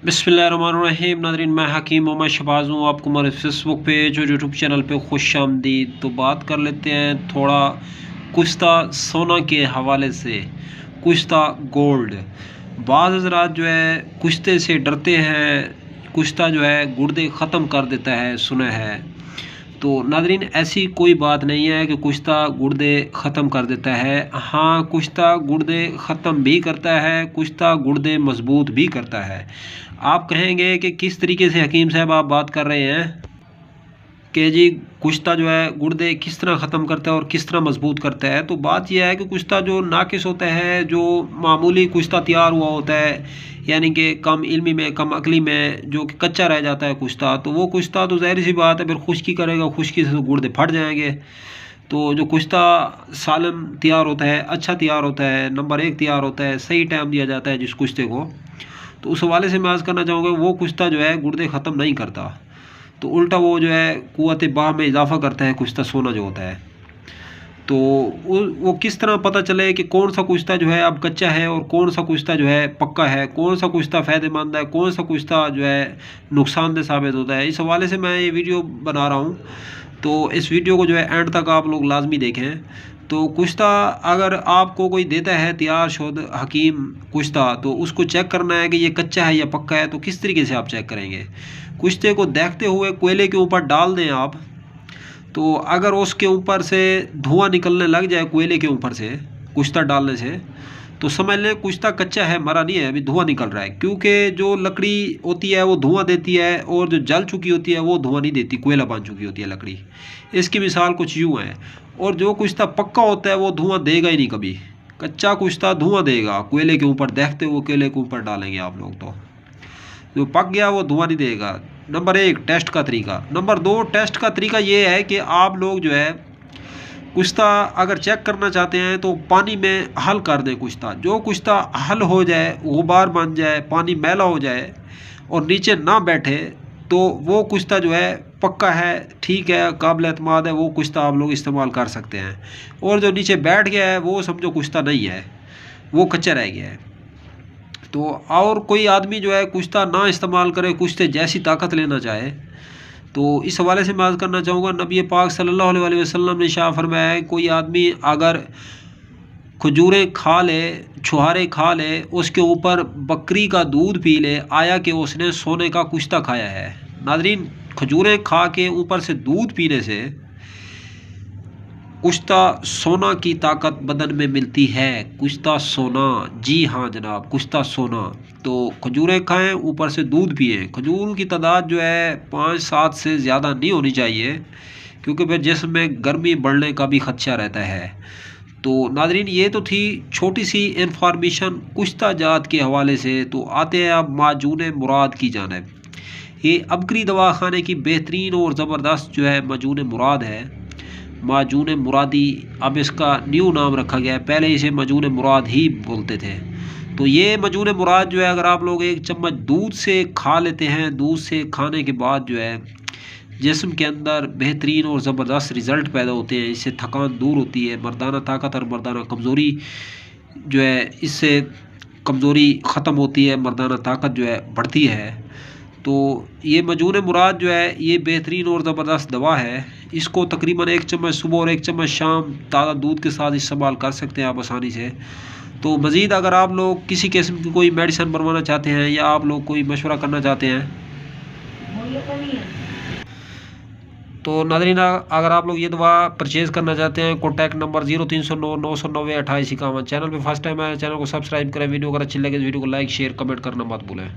बिस्मिल्लाहिर्रहमानिर्रहीम। नाज़रीन, मैं हकीम मोहम्मद शहबाज हूँ। आपको हमारे फेसबुक पेज और यूट्यूब चैनल पे खुश आमदीद। तो बात कर लेते हैं थोड़ा कुश्ता सोना के हवाले से। कुश्ता गोल्ड, बाज़ हज़रात जो है कुश्ते से डरते हैं। कुश्ता जो है गुर्दे ख़त्म कर देता है, सुना है। तो नाज़रीन, ऐसी कोई बात नहीं है कि कुश्ता गुर्दे ख़त्म कर देता है। हाँ, कुश्ता गुर्दे ख़त्म भी करता है, कुश्ता गुर्दे मज़बूत भी करता है। आप कहेंगे कि किस तरीके से हकीम साहब आप बात कर रहे हैं कि जी कुश्ता जो है गुर्दे किस तरह ख़त्म करता है और किस तरह मज़बूत करता है। तो बात यह है कि कुश्ता जो नाकिस होता है, जो मामूली कुश्ता तैयार हुआ होता है, यानी कि कम इल्मी में, कम अकली में, जो कि कच्चा रह जाता है कुश्ता, तो वो कुश्ता तो ज़ाहिर सी बात है फिर खुश्की करेगा, खुश्की से तो गुर्दे फट जाएंगे। तो जो कुश्ता सालम तैयार होता है, अच्छा तैयार होता है, नंबर 1 तैयार होता है, सही टाइम दिया जाता है जिस कुश्ते को, तो उस हवाले से मैं अर्ज़ करना चाहूँगा वो कुश्ता जो है गुर्दे ख़त्म नहीं करता। तो उल्टा वो जो है क़ुव्वत बाह में इजाफ़ा करता है कुश्ता सोना जो होता है। तो वो किस तरह पता चले कि कौन सा कुश्ता जो है अब कच्चा है और कौन सा कुश्ता जो है पक्का है, कौन सा कुश्ता फ़ायदेमंद है, कौन सा कुश्ता जो है नुकसानदेह साबित होता है, इस हवाले से मैं ये वीडियो बना रहा हूँ। तो इस वीडियो को जो है एंड तक आप लोग लाजमी देखें। तो कुश्ता अगर आपको कोई देता है तैयार शुद्ध हकीम कुश्ता, तो उसको चेक करना है कि ये कच्चा है या पक्का है। तो किस तरीके से आप चेक करेंगे? कुश्ते को देखते हुए कोयले के ऊपर डाल दें आप, तो अगर उसके ऊपर से धुआं निकलने लग जाए कोयले के ऊपर से कुश्ता डालने से, तो समझ लें कुश्ता कच्चा है, मरा नहीं है, अभी धुआं निकल रहा है। क्योंकि जो लकड़ी होती है वो धुआं देती है और जो जल चुकी होती है वो धुआं नहीं देती, कोयला बन चुकी होती है लकड़ी। इसकी मिसाल कुछ यूँ है। और जो कुश्ता पक्का होता है वो धुआं देगा ही नहीं कभी। कच्चा कुश्ता धुआं देगा कोयले के ऊपर, देखते हुए कोयले के ऊपर डालेंगे आप लोग, तो जो पक गया वो धुआं नहीं देगा। नंबर 1 टेस्ट का तरीका। नंबर 2 टेस्ट का तरीका ये है कि आप लोग जो है कुश्ता अगर चेक करना चाहते हैं तो पानी में हल कर दें कुश्ता। जो कुश्ता हल हो जाए, गुबार बन जाए, पानी मैला हो जाए और नीचे ना बैठे, तो वो कुश्ता जो है पक्का है, ठीक है, काबिल एतमाद है, वो कुश्ता आप लोग इस्तेमाल कर सकते हैं। और जो नीचे बैठ गया है वो समझो कुश्ता नहीं है, वो कच्चा रह गया है। तो और कोई आदमी जो है कुश्ता ना इस्तेमाल करे, कुश्ते जैसी ताकत लेना चाहे, तो इस हवाले से मैं अर्ज़ करना चाहूँगा नबी पाक सल्लल्लाहु अलैहि वसल्लम ने शाह फरमाया है, कोई आदमी अगर खजूरें खा ले, छुहारे खा ले, उसके ऊपर बकरी का दूध पी ले, आया कि उसने सोने का कुश्ता खाया है। नाज़रीन, खजूरें खा के ऊपर से दूध पीने से कुश्ता सोना की ताकत बदन में मिलती है। कुश्ता सोना, जी हाँ जनाब, कुश्ता सोना। तो खजूरें खाएं, ऊपर से दूध पिएं। खजूर की तादाद जो है 5-7 से ज़्यादा नहीं होनी चाहिए, क्योंकि फिर जिस्म में गर्मी बढ़ने का भी खदशा रहता है। तो नाज़रीन, ये तो थी छोटी सी इन्फॉर्मेशन कुश्ता जात के हवाले से। तो आते हैं अब माजून मुराद की जानिब। ये अबकरी दवाखाने की बेहतरीन और ज़बरदस्त जो है माजून मुराद है, माजून मुरादी। अब इसका न्यू नाम रखा गया है, पहले इसे माजून मुराद ही बोलते थे। तो ये माजून मुराद जो है अगर आप लोग 1 चम्मच दूध से खा लेते हैं, दूध से खाने के बाद जो है जिस्म के अंदर बेहतरीन और ज़बरदस्त रिज़ल्ट पैदा होते हैं। इससे थकान दूर होती है, मर्दाना ताकत और मर्दाना कमज़ोरी जो है, इससे कमज़ोरी ख़त्म होती है, मर्दाना ताकत जो है बढ़ती है। तो ये माजून मुराद जो है ये बेहतरीन और ज़बरदस्त दवा है। इसको तकरीबन 1 चम्मच सुबह और 1 चम्मच शाम ताज़ा दूध के साथ इस्तेमाल कर सकते हैं आप आसानी से। तो मज़ीद अगर आप लोग किसी किस्म की कोई मेडिसिन बनवाना चाहते हैं या आप लोग कोई मशवरा करना चाहते हैं, तो नाज़रीन अगर आप लोग ये दवा परचेज़ करना चाहते हैं, कॉन्टैक्ट नंबर 0309 990 2851। चैनल पे फर्स्ट टाइम आए, चैनल को सब्सक्राइब करें। वीडियो अगर अच्छी लगे तो वीडियो को लाइक, शेयर, कमेंट करना मत भूलें।